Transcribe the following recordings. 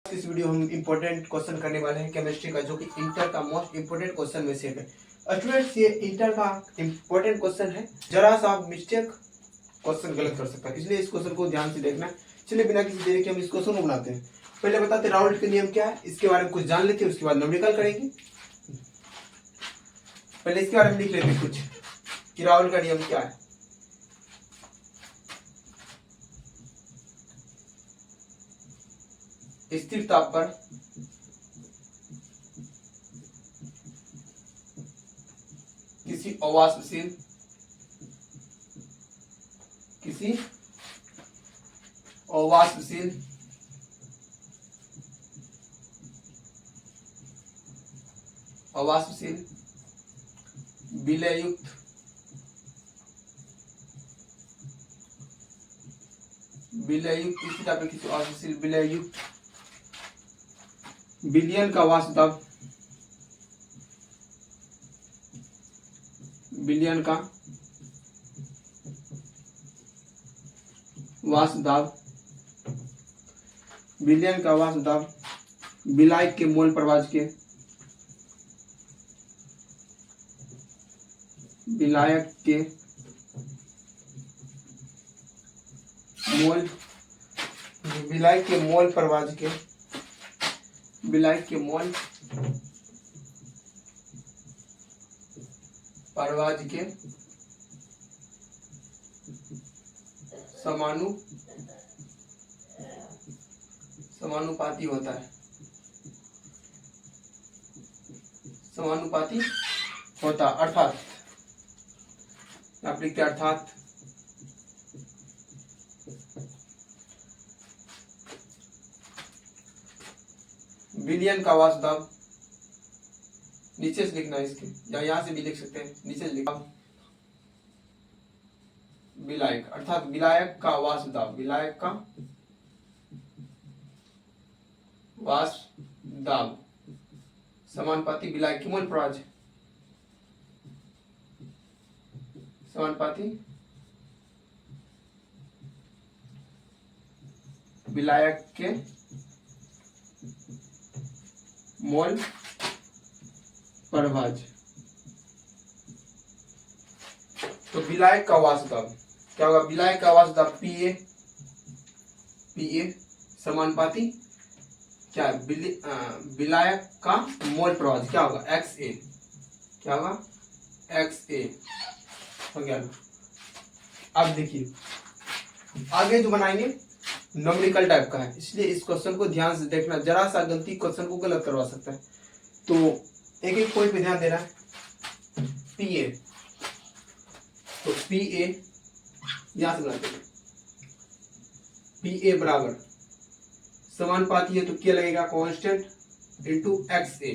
इस वीडियो हम important question करने वाले हैं केमिस्ट्री का, जो कि इंटर का मोस्ट इम्पोर्टेंट क्वेश्चन में से है। स्टूडेंट्स, ये इंटर का इम्पोर्टेंट क्वेश्चन है। जरा सा मिस्टेक क्वेश्चन गलत कर सकता है, इसलिए इस क्वेश्चन को ध्यान से देखना है। चलिए बिना किसी देरी के हम इस क्वेश्चन को बनाते हैं। पहले बताते हैं राउल्ट के नियम क्या है, इसके बारे में कुछ जान लेते हैं, उसके बाद न्यूमेरिकल करेंगे। पहले इसके बारे में लिख लेते हैं कुछ कि राउल्ट का नियम क्या है। स्थिर ताप पर किसी अवाष्पशील विलययुक्त स्थिति पर किसी अवाष्पशील विलययुक्त विलयन का वाष्प दाब विलयन का वाष्प दाब विलायक के मोल प्रवाह के समानुपाती होता है। अर्थात आप लिखते हैं अर्थात विलयन का वाष्प दाब, नीचे से लिखना है इसके, या यहां से भी लिख सकते हैं, नीचे से लिखा विलायक, अर्थात विलायक का वाष्प दाब समानुपाती विलायक के मोल प्रवाह समानुपाती विलायक के मोल प्रवाह। तो विलायक का वाष्प दाब क्या होगा? विलायक का वाष्प दाब पीए समानुपाती क्या है? विलायक का मोल प्रवाह क्या होगा? XA। क्या होगा? XA हो गया। अब देखिए आगे जो बनाएंगे न्यूमेरिकल टाइप का है, इसलिए इस क्वेश्चन को ध्यान से देखना, जरा सा गलती क्वेश्चन को गलत करवा सकता है। तो एक एक पॉइंट पे ध्यान देना है। पीए, तो पीए यहां से बनाते हैं, पीए बराबर समानुपाती है तो क्या लगेगा? Constant into XA,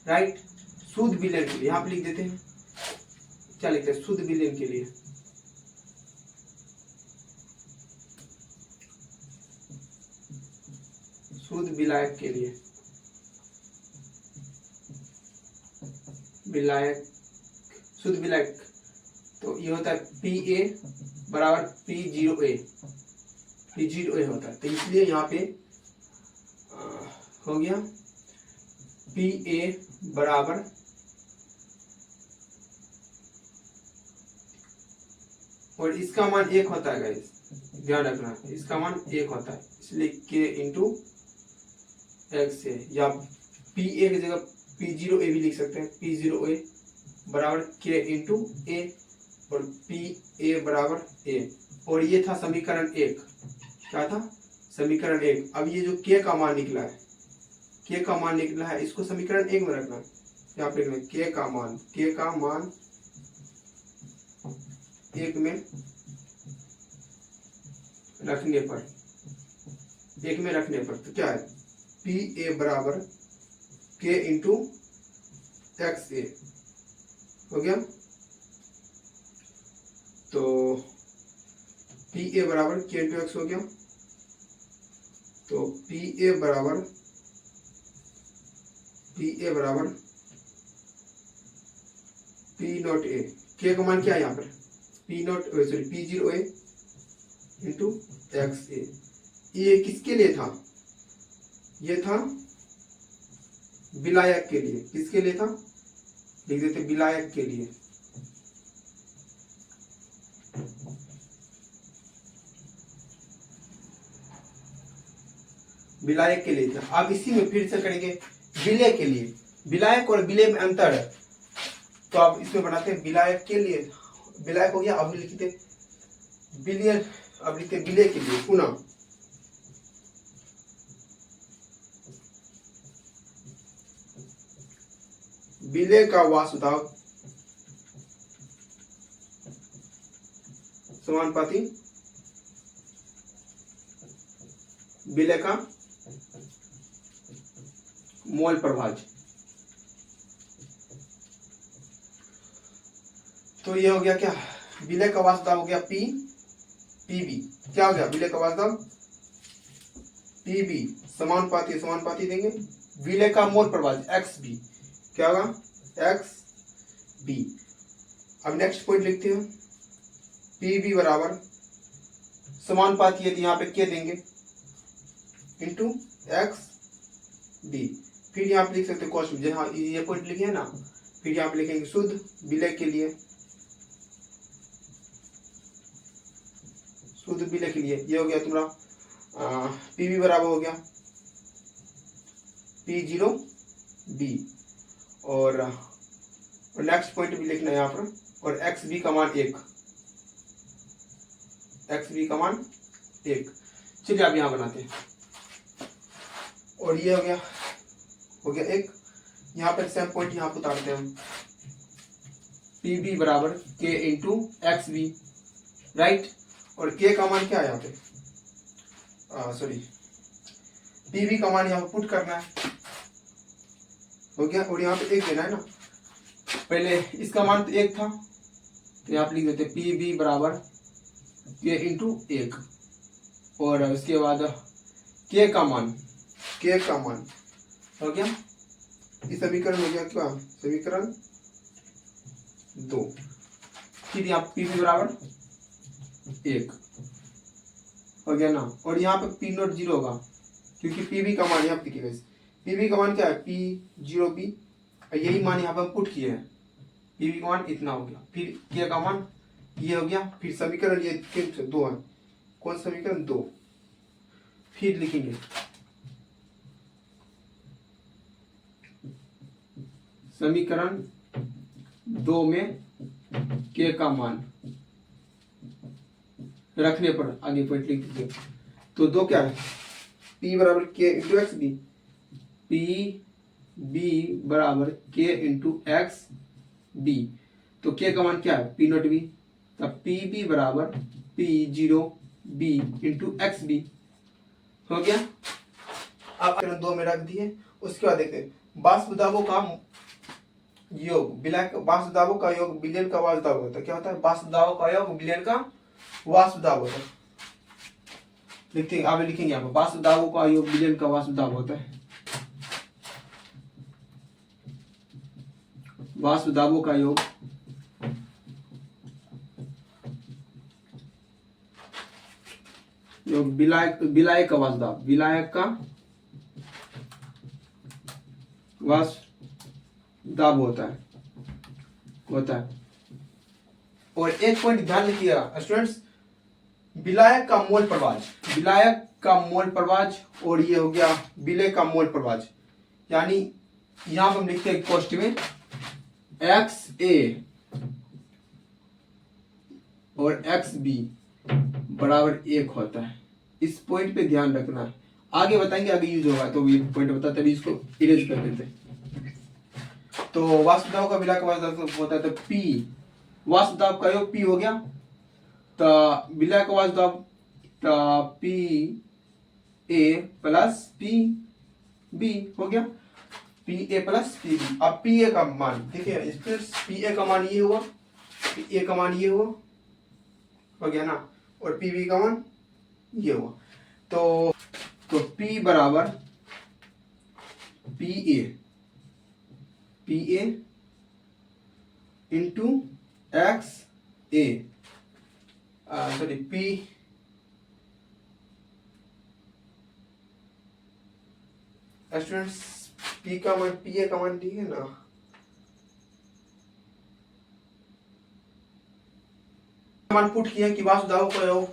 right. शुद्ध विलयन के लिए यहां पे लिख देते हैं, क्या लिखते हैं? शुद्ध विलयन के लिए शुद्ध विलायक शुद्ध विलायक, तो ये होता है PA बराबर P0A होता है। तो इसलिए यहाँ पे हो गया PA बराबर और इसका मान 1 होता है गाइस, ध्यान रखना, इसका मान 1 होता है, इसलिए K इंटू XA, या PA की जगह P0A भी लिख सकते हैं। P0A बराबर K इंटू A और PA बराबर A, और ये था समीकरण 1। क्या था? समीकरण 1। अब ये जो K का मान निकला है, इसको समीकरण 1 में रखना है। यहाँ पे K का मान 1 में रखने पर तो क्या है? PA बराबर K इंटू XA हो गया। तो PA बराबर K इंटू X हो गया। तो PA बराबर P0A, K का मान क्या है यहाँ पर? P0A into XA। ये किसके लिए था? ये था विलायक के लिए, किसके लिए था, लिख देते विलायक के लिए। विलायक के लिए था। अब इसी में फिर से करेंगे विलय के लिए। विलायक और विलय में अंतर है, तो अब इसमें बनाते हैं विलायक के लिए। विलायक हो गया, अब लिखते विलय, अब लिखते विलय के लिए पुनः विलय का वासुदाव समानुपाती विलय का मोल प्रभाज। तो ये हो गया क्या, विलय का वासुदाव हो गया पी पीबी। क्या हो गया, विलय का वासुदाव पीबी समानुपाती, समानुपाती देंगे विलय का मोल प्रभाज एक्स बी। क्या होगा, एक्स बी। अब नेक्स्ट पॉइंट लिखते हैं, पीबी बराबर समानुपाती है, यहाँ पे क्या देंगे इंटू एक्स बी। फिर यहाँ पे लिख सकते हैं कॉस्ट, जहाँ ये पॉइंट लिखे है ना, फिर यहाँ पे लिखेंगे शुद्ध विलय के लिए, शुद्ध विलय के लिए। ये हो गया तुम्हारा पीबी बराबर हो गया P0 B। और नेक्स्ट पॉइंट भी लिखना है यहाँ पर, और एक्स बी का मान 1, एक्स बी का मान 1। चलिए आप यहाँ बनाते हैं, और ये हो गया 1। यहाँ पर सेम पॉइंट यहाँ पर उतारते हैं हम, पी बी बराबर के इंटू एक्स बी, राइट। और के का मान क्या है यहाँ पे, सॉरी पी बी का मान यहाँ पर पुट करना है, हो गया। और यहाँ पे 1 देना है ना, पहले इसका मान तो 1 था, तो यहाँ पे लिख देते पी बी बराबर के इंटू 1, और उसके बाद के का मान हो गया। इस समीकरण हो गया क्या, समीकरण 2। फिर यहाँ पी बी बराबर 1 हो गया ना, और यहाँ पे पी नोट 0 होगा, क्योंकि पी बी का मान यहाँ पे लिखिएगा, पी बी का मान क्या है P0B, यही मान यहाँ पर हम पुट किए हैं, पी बी का मान इतना हो गया। फिर के का मान ये हो गया, फिर समीकरण ये 2 है, कौन समीकरण 2। फिर लिखेंगे समीकरण 2 में के का मान रखने पर आगे पॉइंट लिख दीजिए। तो 2 क्या है, P बराबर के into x b, P B बराबर के इंटू एक्स बी। तो के का मान क्या है, पी नोट बी, तब पी बी बराबर P0B इंटू एक्स बी हो गया। अब 2 में रख दिए। उसके बाद देखते हैं वासुदावों का योग, वासुदावों का योग विलयन का वासुदाव होता है। क्या होता है, वासुदावों का योग विलयन का वासुदाव होता है। लिखते हैं, आगे लिखेंगे यहाँ पर वासुदावों का योग विलयन का वासुदाव होता है। वासुदावों का योग विलायक का वासुदाव, विलायक का वासुदाव होता है। और एक पॉइंट ध्यान रखिएगा स्टूडेंट्स, विलायक का मोल प्रवाज, और ये हो गया विलय का मोल प्रवाज। यानी यहां पर हम लिखते हैं कोष्ठ में XA और XB बराबर 1 होता है। इस पॉइंट पे ध्यान रखना है, आगे बताएंगे, आगे यूज होगा तो ये पॉइंट बताते, तभी इसको इरेज कर देते हैं। तो वासुदाव का विलय का वासुदाव होता है, तो P वासुदाव का योग P हो गया, तो विलय का वासुदाव PA प्लस PB हो गया, PA प्लस PB। अब PA का मान देखिए, PA का मान ये हुआ, PA का मान ये हुआ, हो गया ना, और PB का मान ये हुआ। तो P बराबर PA into XA, sorry P, students P का मान पी ए का मान ठीक है ना, मान पुट किया कि वासुदावों का योग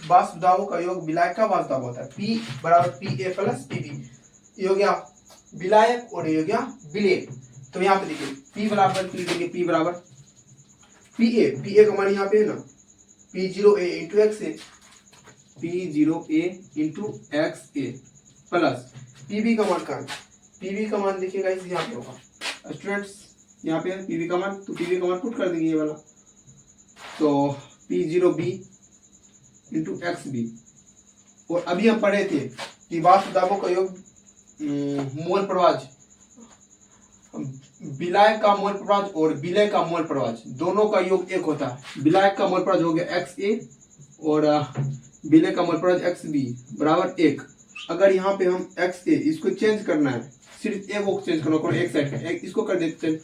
वासुदावों का योग विलायक का वासुदाव होता है। पी बराबर P A plus P B, ये हो गया विलायक और ये हो गया विलेय। तो यहाँ पे देखिए पी बराबर पी बराबर पी ए का मान यहाँ पे है ना P0A इंटू एक्स ए, P0A इंटू एक्स ए प्लस पीबी का मान का है, पीबी का मान देखिएगा इस यहाँ पे होगा स्टूडेंट्स, यहाँ पे है पीबी का मान, तो पीबी का मान पुट कर देंगे ये वाला, तो P0B इंटू एक्स बी। और अभी हम पढ़े थे कि वासुदावों का योग मोल प्रवाज, विलायक का मोल प्रवाज और विलय का मोल प्रवाज दोनों का योग एक होता है। विलायक का मोल प्रवाज हो गया एक्स ए और विलय का मोल प्रवाज एक्स बी बराबर 1। अगर यहाँ पे हम एक्स ए इसको चेंज करना है, सिर्फ ए को चेंज करना है, एक साइड का इसको कर देते हैं,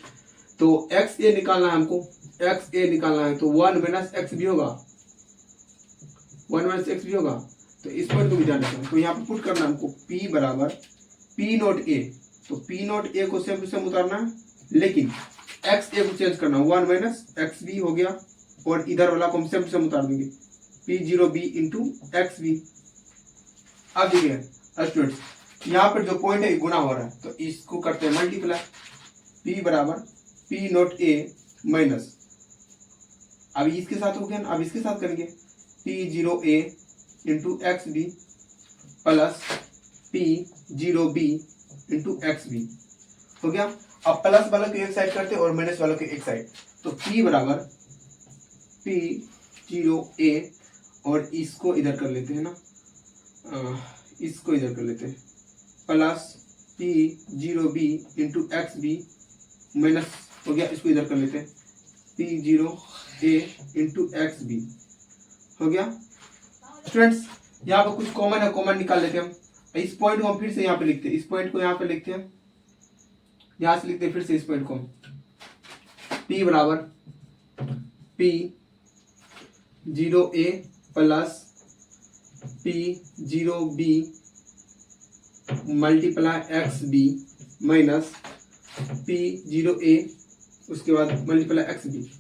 तो एक्स ए निकालना है हमको, एक्स ए निकालना है तो 1 माइनस एक्स बी होगा, 1 माइनस एक्स बी होगा। तो इस पर भी ध्यान रखना, तो यहाँ पे पुट करना हमको पी बराबर पी नोट ए, तो पी नोट ए को सेम टू सेम उतारना है, लेकिन एक्स ए को चेंज करना, 1 माइनस एक्स बी हो गया और इधर वाला को हम सेम टू सेम उतार देंगे, P0B इंटू एक्स बी। अब देखिए स्टूडेंट्स यहाँ पर जो पॉइंट है गुना हो रहा है, तो इसको करते हैं मल्टीप्लाई, P बराबर पी नोट ए माइनस, अभी इसके साथ हो गया ना, अब इसके साथ करेंगे P0A into x b plus P0B into x b हो गया। अब प्लस वालों को एक साइड करते और माइनस वालों को एक साइड, तो P बराबर P0A और इसको इधर कर लेते हैं ना, इसको इधर कर लेते हैं plus P0B into x b minus हो गया, इसको इधर कर लेते हैं P0A इंटू एक्स बी हो गया। स्टूडेंट्स यहाँ पे कुछ कॉमन है, कॉमन निकाल लेते हैं हम, इस पॉइंट को हम फिर से यहाँ पे लिखते हैं, इस पॉइंट को यहाँ पे लिखते हैं, यहाँ से लिखते हैं फिर से इस पॉइंट को हम, P बराबर P0A प्लस P0B multiply x b minus P0A उसके बाद मल्टीप्लाई एक्स बी।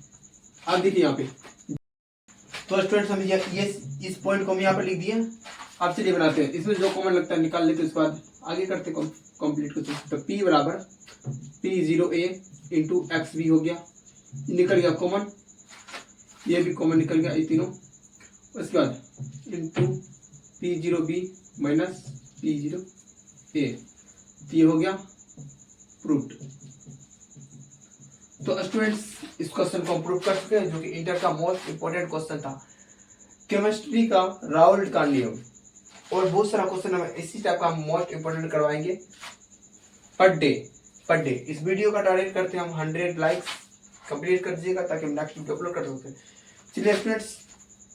अब देखिए यहाँ पे, तो स्टूडेंट्स हम ये इस पॉइंट को हम यहाँ पे लिख दिए। अब चलिए बनाते हैं, इसमें जो कॉमन लगता है निकाल लेते हैं, उसके बाद आगे करते कंप्लीट करते हैं। तो P बराबर P0A इंटू एक्स बी हो गया, निकल गया कॉमन, ये भी कॉमन निकल गया ये तीनों। उसके बाद इंटू P0B माइनस P0A, ये हो गया प्रूव्ड। तो स्टूडेंट्स इस क्वेश्चन को हम प्रूव कर चुके हैं, जो कि इंटर का मोस्ट इंपोर्टेंट क्वेश्चन था, केमिस्ट्री का राउल्ट का नियम। और बहुत सारा क्वेश्चन हमें इसी टाइप का मोस्ट इंपोर्टेंट करवाएंगे पर डे। इस वीडियो का टारगेट करते हैं हम 100 लाइक्स कंप्लीट कर दीजिएगा, ताकि हम नेक्स्ट वीडियो अपलोड कर सकते। चलिए स्टूडेंट्स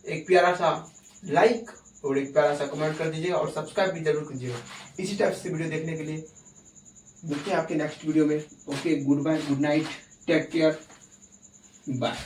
एक प्यारा सा लाइक और एक प्यारा सा कमेंट कर दीजिएगा और सब्सक्राइब भी जरूर कीजिएगा। इसी टाइप से वीडियो देखने के लिए मिलते हैं आपके नेक्स्ट वीडियो में। Okay, good bye, good night, take care, bye.